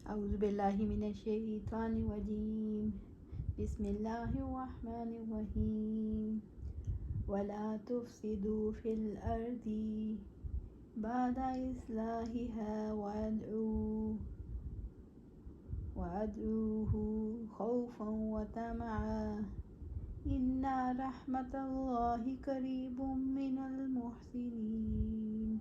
اعوذ باللہ من الشیطان الرجیم بسم اللہ الرحمن الرحیم ولا تفسدوا في الأرض بعد إصلاحها وادعوه خوفا وطمعا إن رحمة الله قریب من المحسنین۔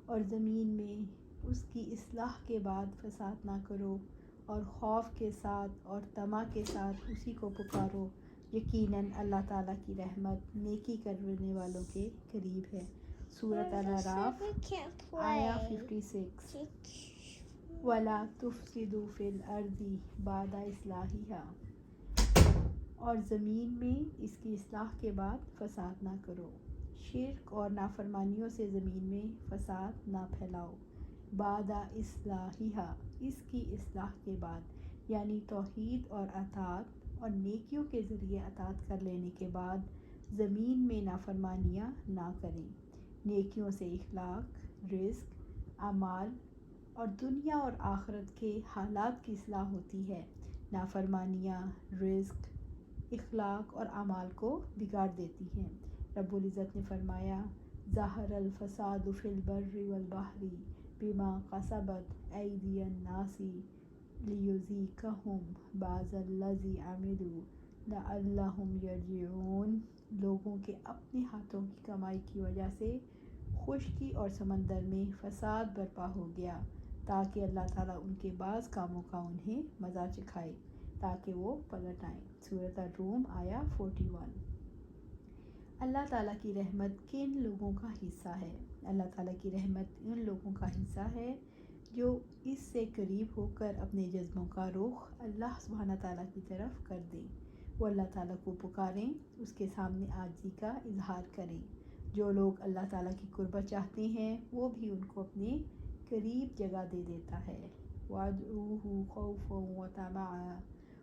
اور زمین میں اس کی اصلاح کے بعد فساد نہ کرو، اور خوف کے ساتھ اور طمع کے ساتھ اسی کو پکارو، یقیناً اللہ تعالیٰ کی رحمت نیکی کرنے والوں کے قریب ہے۔ سورۃ الاعراف آیا 56۔ وَلَا تُفْسِدُوا فِي الْأَرْضِ بَعْدَ إِصْلَاحِهَا، اور زمین میں اس کی اصلاح کے بعد فساد نہ کرو، شرک اور نافرمانیوں سے زمین میں فساد نہ پھیلاؤ۔ بعد اصلاحها، اس کی اصلاح کے بعد، یعنی توحید اور اطاعت اور نیکیوں کے ذریعے اطاعت کر لینے کے بعد زمین میں نافرمانیاں نہ کریں۔ نیکیوں سے اخلاق، رزق، اعمال اور دنیا اور آخرت کے حالات کی اصلاح ہوتی ہے۔ نافرمانیاں رزق، اخلاق اور اعمال کو بگاڑ دیتی ہیں۔ رب العزت نے فرمایا ظہر الفساد فی البر والبحر بما کسبت ایدی الناس لیذیقہم بعض الذی عملوا لعلہم یرجعون، لوگوں کے اپنے ہاتھوں کی کمائی کی وجہ سے خشکی اور سمندر میں فساد برپا ہو گیا تاکہ اللہ تعالیٰ ان کے بعض کاموں کا انہیں مزہ چکھائے تاکہ وہ پلٹ آئیں۔ سورۃ الروم آیا 41۔ اللہ تعالیٰ کی رحمت کن لوگوں کا حصہ ہے؟ اللہ تعالیٰ کی رحمت ان لوگوں کا حصہ ہے جو اس سے قریب ہو کر اپنے جذبوں کا رخ اللہ سبحانہ تعالیٰ کی طرف کر دیں۔ وہ اللہ تعالیٰ کو پکاریں، اس کے سامنے عاجزی کا اظہار کریں۔ جو لوگ اللہ تعالیٰ کی قربت چاہتے ہیں وہ بھی ان کو اپنے قریب جگہ دے دیتا ہے۔ وَادْعُوهُ خَوْفًا وَطَمَعًا،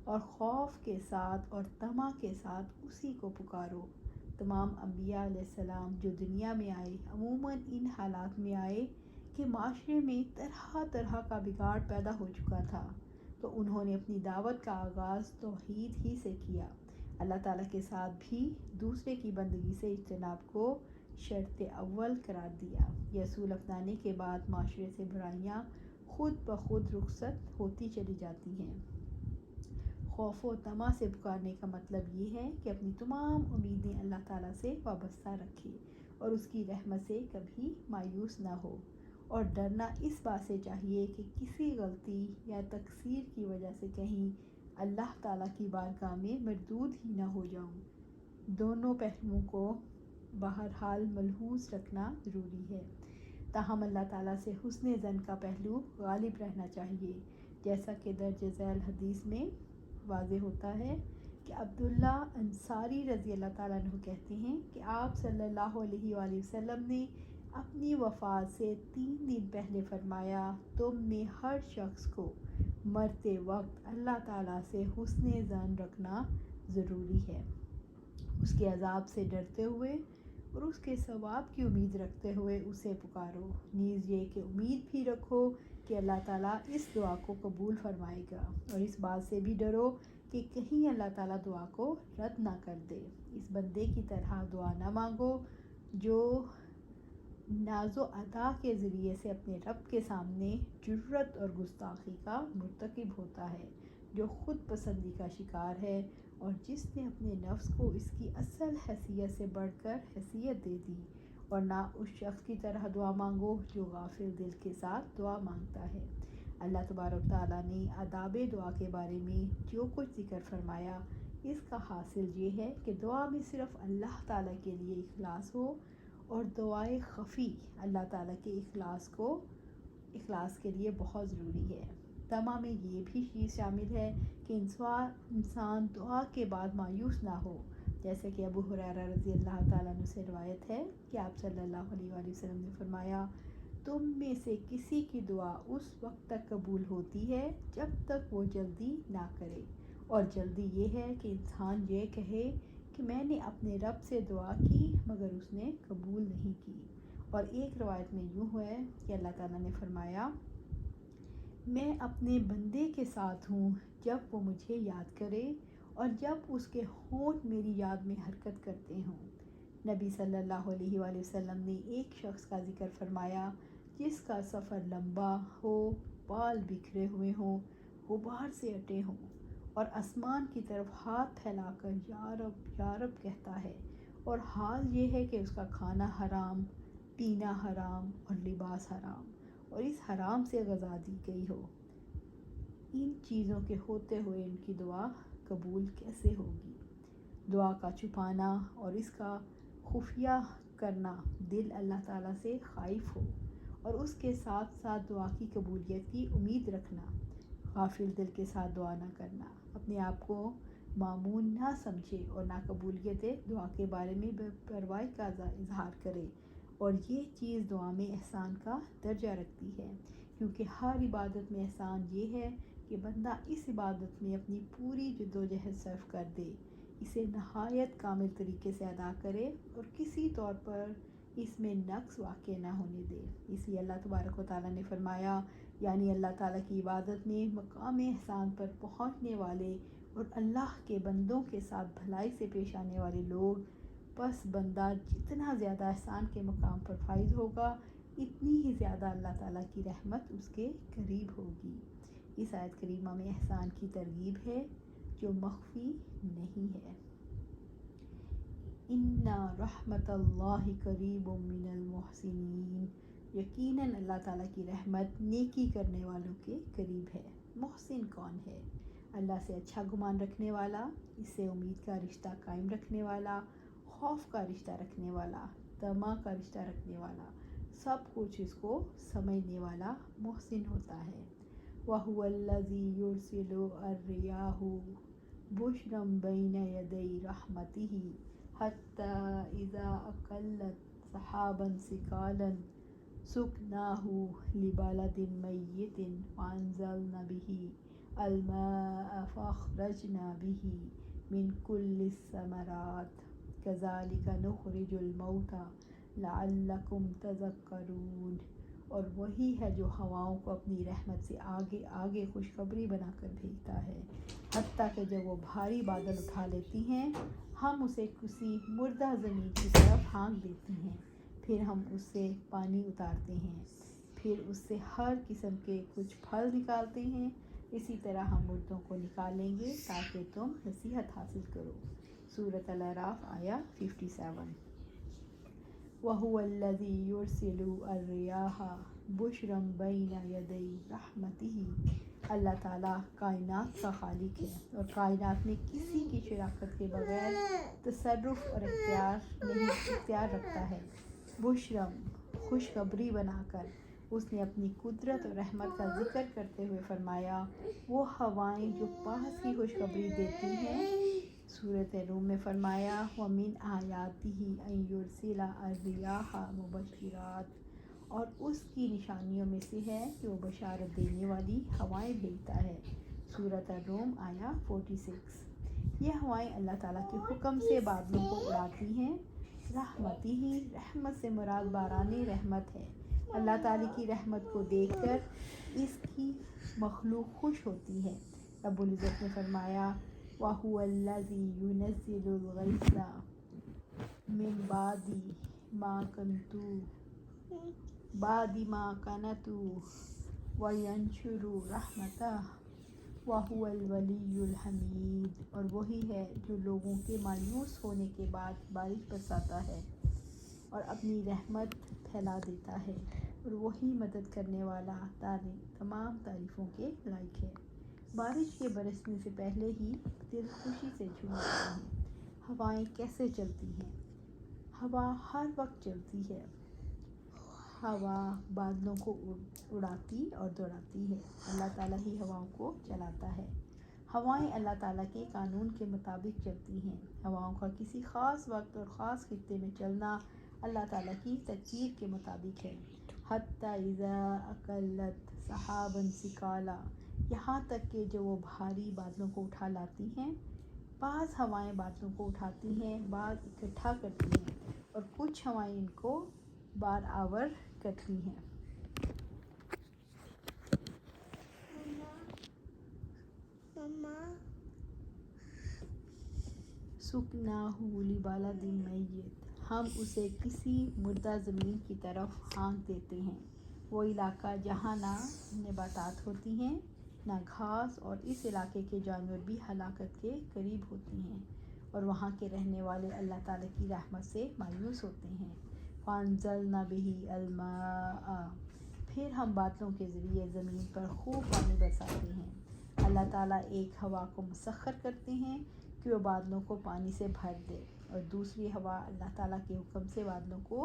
اور خوف کے ساتھ اور طمع کے ساتھ اسی کو پکارو۔ تمام انبیاء علیہ السلام جو دنیا میں آئے عموماً ان حالات میں آئے کہ معاشرے میں طرح طرح کا بگاڑ پیدا ہو چکا تھا، تو انہوں نے اپنی دعوت کا آغاز توحید ہی سے کیا۔ اللہ تعالیٰ کے ساتھ بھی دوسرے کی بندگی سے اجتناب کو شرط اول قرار دیا۔ یہ اصول اپنانے کے بعد معاشرے سے برائیاں خود بخود رخصت ہوتی چلی جاتی ہیں۔ خوف و طمع سے پکارنے کا مطلب یہ ہے کہ اپنی تمام امیدیں اللہ تعالیٰ سے وابستہ رکھے اور اس کی رحمت سے کبھی مایوس نہ ہو، اور ڈرنا اس بات سے چاہیے کہ کسی غلطی یا تقصیر کی وجہ سے کہیں اللہ تعالیٰ کی بارگاہ میں مردود ہی نہ ہو جاؤں۔ دونوں پہلوؤں کو بہرحال ملحوظ رکھنا ضروری ہے، تاہم اللہ تعالیٰ سے حسن ظن کا پہلو غالب رہنا چاہیے، جیسا کہ درج ذیل حدیث میں واضح ہوتا ہے کہ عبداللہ انصاری رضی اللہ تعالیٰ عنہ کہتے ہیں کہ آپ صلی اللہ علیہ وآلہ وسلم نے اپنی وفات سے 3 دن پہلے فرمایا تم میں ہر شخص کو مرتے وقت اللہ تعالیٰ سے حسن ظن رکھنا ضروری ہے، اس کے عذاب سے ڈرتے ہوئے اور اس کے ثواب کی امید رکھتے ہوئے اسے پکارو، نیز یہ کہ امید بھی رکھو کہ اللہ تعالیٰ اس دعا کو قبول فرمائے گا، اور اس بات سے بھی ڈرو کہ کہیں اللہ تعالیٰ دعا کو رد نہ کر دے۔ اس بندے کی طرح دعا نہ مانگو جو ناز و ادا کے ذریعے سے اپنے رب کے سامنے جرات اور گستاخی کا مرتکب ہوتا ہے، جو خود پسندی کا شکار ہے اور جس نے اپنے نفس کو اس کی اصل حیثیت سے بڑھ کر حیثیت دے دی، اور نہ اس شخص کی طرح دعا مانگو جو غافل دل کے ساتھ دعا مانگتا ہے۔ اللہ تبارک تعالیٰ نے آداب دعا کے بارے میں جو کچھ ذکر فرمایا اس کا حاصل یہ ہے کہ دعا میں صرف اللہ تعالیٰ کے لیے اخلاص ہو، اور دعائے خفی اللہ تعالیٰ کے اخلاص کے لیے بہت ضروری ہے۔ طمع میں یہ بھی چیز شامل ہے کہ انسان دعا کے بعد مایوس نہ ہو، جیسے کہ ابو ہریرہ رضی اللہ تعالیٰ عنہ سے روایت ہے کہ آپ صلی اللہ علیہ وآلہ وسلم نے فرمایا تم میں سے کسی کی دعا اس وقت تک قبول ہوتی ہے جب تک وہ جلدی نہ کرے، اور جلدی یہ ہے کہ انسان یہ کہے کہ میں نے اپنے رب سے دعا کی مگر اس نے قبول نہیں کی۔ اور ایک روایت میں یوں ہے کہ اللہ تعالیٰ نے فرمایا میں اپنے بندے کے ساتھ ہوں جب وہ مجھے یاد کرے اور جب اس کے ہونٹ میری یاد میں حرکت کرتے ہوں۔ نبی صلی اللہ علیہ وآلہ وسلم نے ایک شخص کا ذکر فرمایا جس کا سفر لمبا ہو، بال بکھرے ہوئے ہوں، غبار سے اٹے ہوں، اور آسمان کی طرف ہاتھ پھیلا کر یا رب یا رب کہتا ہے، اور حال یہ ہے کہ اس کا کھانا حرام، پینا حرام اور لباس حرام، اور اس حرام سے غذا دی گئی ہو۔ ان چیزوں کے ہوتے ہوئے ان کی دعا قبول کیسے ہوگی؟ دعا کا چھپانا اور اس کا خفیہ کرنا، دل اللہ تعالیٰ سے خائف ہو اور اس کے ساتھ ساتھ دعا کی قبولیت کی امید رکھنا، غافل دل کے ساتھ دعا نہ کرنا، اپنے آپ کو معمون نہ سمجھے اور ناقبولیت دعا کے بارے میں بے پرواہی کا اظہار کرے، اور یہ چیز دعا میں احسان کا درجہ رکھتی ہے، کیونکہ ہر عبادت میں احسان یہ ہے کہ بندہ اس عبادت میں اپنی پوری جد و جہد صرف کر دے، اسے نہایت کامل طریقے سے ادا کرے اور کسی طور پر اس میں نقص واقع نہ ہونے دے۔ اس لیے اللہ تبارک و تعالیٰ نے فرمایا، یعنی اللہ تعالیٰ کی عبادت میں مقام احسان پر پہنچنے والے اور اللہ کے بندوں کے ساتھ بھلائی سے پیش آنے والے لوگ، بس بندہ جتنا زیادہ احسان کے مقام پر فائز ہوگا اتنی ہی زیادہ اللہ تعالیٰ کی رحمت اس کے قریب ہوگی۔ اس آیت کریمہ میں احسان کی ترغیب ہے جو مخفی نہیں ہے۔ اِنَّ رحمت اللہ قریب من المحسنین، یقیناً اللہ تعالیٰ کی رحمت نیکی کرنے والوں کے قریب ہے۔ محسن کون ہے؟ اللہ سے اچھا گمان رکھنے والا، اس سے امید کا رشتہ قائم رکھنے والا، خوف کا رشتہ رکھنے والا، طمع کا رشتہ رکھنے والا، سب کچھ اس کو سمجھنے والا محسن ہوتا ہے۔ وَهُوَ الَّذِي يُرْسِلُ الرِّيَاحَ بُشْرًا بَيْنَ يَدَيْ رَحْمَتِهِ حَتَّى إِذَا أَقَلَّتْ سَحَابًا ثِقَالًا سُقْنَاهُ لِبَلَدٍ مَّيِّتٍ فَأَنزَلْنَا بِهِ الْمَاءَ فَأَخْرَجْنَا بِهِ مِن كُلِّ الثَّمَرَاتِ كَذَلِكَ نُخْرِجُ الْمَوْتَىٰ لَعَلَّكُمْ تَذَكَّرُونَ۔ اور وہی ہے جو ہواؤں کو اپنی رحمت سے آگے آگے خوشخبری بنا کر بھیجتا ہے، حتیٰ کہ جب وہ بھاری بادل اٹھا لیتی ہیں ہم اسے کسی مردہ زمین کی طرف ہانک دیتے ہیں، پھر ہم اس سے پانی اتارتے ہیں، پھر اس سے ہر قسم کے کچھ پھل نکالتے ہیں، اسی طرح ہم مردوں کو نکالیں گے تاکہ تم نصیحت حاصل کرو۔ سورۃ الاعراف آیا 57۔ وَهُوَ الَّذِي يُرْسِلُ الرِّيَاحَ بُشْرًا بَيْنَ يَدَيْ رَحْمَتِهِ، اللہ تعالیٰ کائنات کا خالق ہے اور کائنات میں کسی کی شراکت کے بغیر تصرف اور اختیار رکھتا ہے۔ بشرم، خوشخبری بنا کر، اس نے اپنی قدرت اور رحمت کا ذکر کرتے ہوئے فرمایا، وہ ہوائیں جو پاس کی خوشخبری دیتی ہیں۔ سورۃ روم میں فرمایا، وَمِنْ آیَاتِهِ أَن يُرْسِلَ الرِّيَاحَ مُبَشِّرَاتٍ، اور اس کی نشانیوں میں سے ہے کہ وہ بشارت دینے والی ہوائیں بھیجتا ہے۔ سورۃ الروم آیا 46۔ یہ ہوائیں اللہ تعالیٰ کے حکم سے بادلوں کو اڑاتی ہیں۔ رحمتہ، رحمت سے مراد باران رحمت ہے۔ اللہ تعالیٰ کی رحمت کو دیکھ کر اس کی مخلوق خوش ہوتی ہے۔ رب العزت نے فرمایا، وَهُوَ الَّذِي يُنَزِّلُ الْغَيْثَ مِن بَعْدِ مَا قَنَطُوا وَيَنشُرُ رَحْمَتَهُ وَهُوَ الْوَلِيُّ الْحَمِيدُ، اور وہی ہے جو لوگوں کے مایوس ہونے کے بعد بارش برساتا ہے اور اپنی رحمت پھیلا دیتا ہے، اور وہی مدد کرنے والا تمام تعریفوں کے لائق ہے۔ بارش کے برسنے سے پہلے ہی دل خوشی سے جھوم اٹھتے ہیں۔ ہوائیں کیسے چلتی ہیں؟ ہوا ہر وقت چلتی ہے۔ ہوا بادلوں کو اڑاتی اور دوڑاتی ہے، اللہ تعالیٰ ہی ہواؤں کو چلاتا ہے۔ ہوائیں اللہ تعالیٰ کے قانون کے مطابق چلتی ہیں۔ ہواؤں کا کسی خاص وقت اور خاص خطے میں چلنا اللہ تعالیٰ کی تدبیر کے مطابق ہے۔ حتیٰ اذا اقلت سحابا ثقالا، یہاں تک کہ جو وہ بھاری بادلوں کو اٹھا لاتی ہیں۔ بعض ہوائیں بادلوں کو اٹھاتی ہیں، بعض اکٹھا کرتی ہیں، اور کچھ ہوائیں ان کو بار آور کرتی ہیں۔ سُقْنَاهُ لِبَلَدٍ مَيِّتٍ، ہم اسے کسی مردہ زمین کی طرف ہانک دیتے ہیں، وہ علاقہ جہاں نہ نباتات ہوتی ہیں نہ گھاس، اور اس علاقے کے جانور بھی ہلاکت کے قریب ہوتے ہیں، اور وہاں کے رہنے والے اللہ تعالیٰ کی رحمت سے مایوس ہوتے ہیں۔ فَأَنزَلْنَا بِهِ الْمَاءَ، پھر ہم بادلوں کے ذریعے زمین پر خوب پانی برساتے ہیں۔ اللہ تعالیٰ ایک ہوا کو مسخر کرتے ہیں کہ وہ بادلوں کو پانی سے بھر دے، اور دوسری ہوا اللہ تعالیٰ کے حکم سے بادلوں کو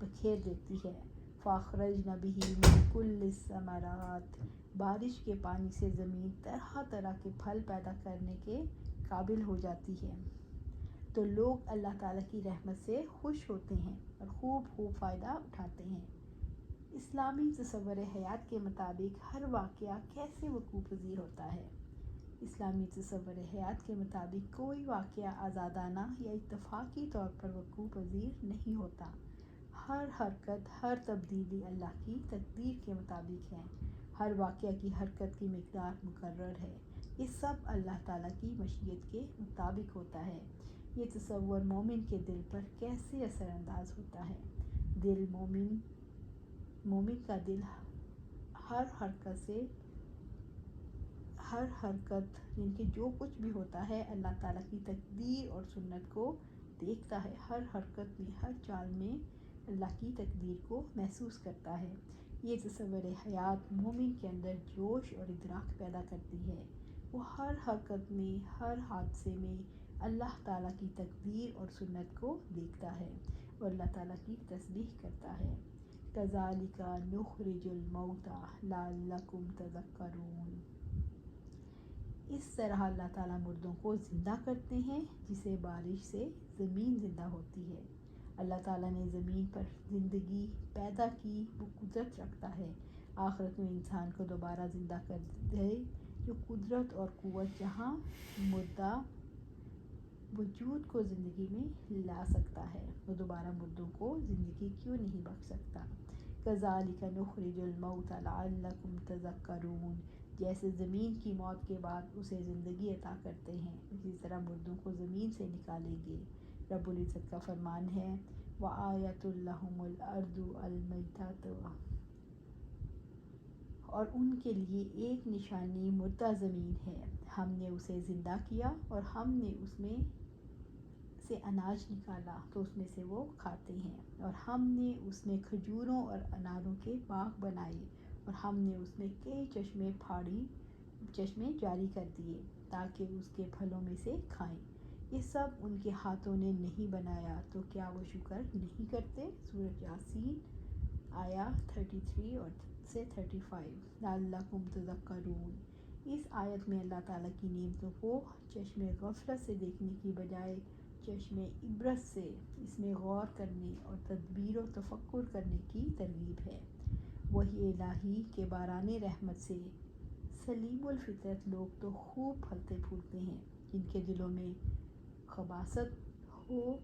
بکھیر دیتی ہے۔ فَأَخْرَجْنَا بِهِ مِن كُلِّ الثَّمَرَاتِ، بارش کے پانی سے زمین طرح طرح کے پھل پیدا کرنے کے قابل ہو جاتی ہے، تو لوگ اللہ تعالیٰ کی رحمت سے خوش ہوتے ہیں اور خوب فائدہ اٹھاتے ہیں۔ اسلامی تصور حیات کے مطابق ہر واقعہ کیسے وقوع پذیر ہوتا ہے؟ اسلامی تصور حیات کے مطابق کوئی واقعہ آزادانہ یا اتفاقی طور پر وقوع پذیر نہیں ہوتا۔ ہر حرکت، ہر تبدیلی اللہ کی تقدیر کے مطابق ہے۔ ہر واقعہ کی حرکت کی مقدار مقرر ہے۔ یہ سب اللہ تعالیٰ کی مشیت کے مطابق ہوتا ہے۔ یہ تصور مومن کے دل پر کیسے اثر انداز ہوتا ہے؟ مومن کا دل ہر حرکت یعنی کہ جو کچھ بھی ہوتا ہے اللہ تعالیٰ کی تقدیر اور سنت کو دیکھتا ہے، ہر حرکت میں، ہر چال میں اللہ کی تقدیر کو محسوس کرتا ہے۔ یہ تصور حیات مومن کے اندر جوش اور ادراک پیدا کرتی ہے۔ وہ ہر حرکت میں، ہر حادثے میں اللہ تعالیٰ کی تقدیر اور سنت کو دیکھتا ہے اور اللہ تعالیٰ کی تسبیح کرتا ہے۔ كَذَلِكَ نُخْرِجُ الْمَوْتَىٰ لَعَلَّكُمْ تَذَكَّرُونَ، اس طرح اللہ تعالیٰ مردوں کو زندہ کرتے ہیں جسے بارش سے زمین زندہ ہوتی ہے۔ اللہ تعالیٰ نے زمین پر زندگی پیدا کی، وہ قدرت رکھتا ہے آخرت میں انسان کو دوبارہ زندہ کر دے۔ جو قدرت اور قوت جہاں مردہ وجود کو زندگی میں لا سکتا ہے، وہ دوبارہ مردوں کو زندگی کیوں نہیں بخش سکتا؟ كَذَلِكَ نُخْرِجُ الْمَوْتَىٰ لَعَلَّكُمْ تَذَكَّرُونَ، جیسے زمین کی موت کے بعد اسے زندگی عطا کرتے ہیں، اسی طرح مردوں کو زمین سے نکالیں گے۔ رب العزت کا فرمان ہے وَآیَةٌ لَّهُمُ الْأَرْضُ الْمَيْتَةُ، اور ان کے لیے ایک نشانی مردہ زمین ہے، ہم نے اسے زندہ کیا اور ہم نے اس میں سے اناج نکالا تو اس میں سے وہ کھاتے ہیں، اور ہم نے اس میں کھجوروں اور اناروں کے باغ بنائے، اور ہم نے اس میں کئی چشمے جاری کر دیے تاکہ اس کے پھلوں میں سے کھائیں۔ یہ سب ان کے ہاتھوں نے نہیں بنایا، تو کیا وہ شکر نہیں کرتے؟ سورۃ یاسین آیا 33 اور سے 35۔ لَعَلَّكُمْ تَذَكَّرُونَ، اس آیت میں اللہ تعالیٰ کی نعمتوں کو چشم غفلت سے دیکھنے کی بجائے چشم عبرت سے اس میں غور کرنے اور تدبیر و تفکر کرنے کی ترغیب ہے۔ وحی الہی کے باران رحمت سے سلیم الفطرت لوگ تو خوب پھلتے پھولتے ہیں، جن کے دلوں میں خباثت ہو،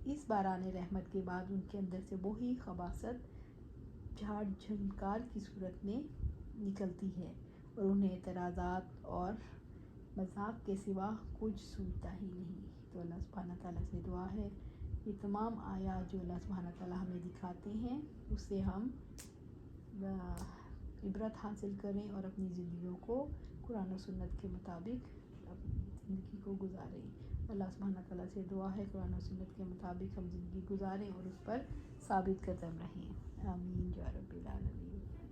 اس باران رحمت کے بعد ان کے اندر سے وہی خباثت جھاڑ جھنکار کی صورت میں نکلتی ہے، اور انہیں اعتراضات اور مذاق کے سوا کچھ سوچتا ہی نہیں۔ تو اللہ سبحانہ تعالیٰ سے دعا ہے یہ تمام آیات جو اللہ سبحانہ تعالیٰ ہمیں دکھاتے ہیں اس سے ہم عبرت حاصل کریں اور اپنی زندگیوں کو قرآن و سنت کے مطابق اپنی زندگی کو گزاریں۔ اللہ سبحانہ تعالیٰ سے دعا ہے قرآن و سنت کے مطابق ہم زندگی گزاریں اور اس پر ثابت قدم رہیں۔ آمین یا رب العالمین۔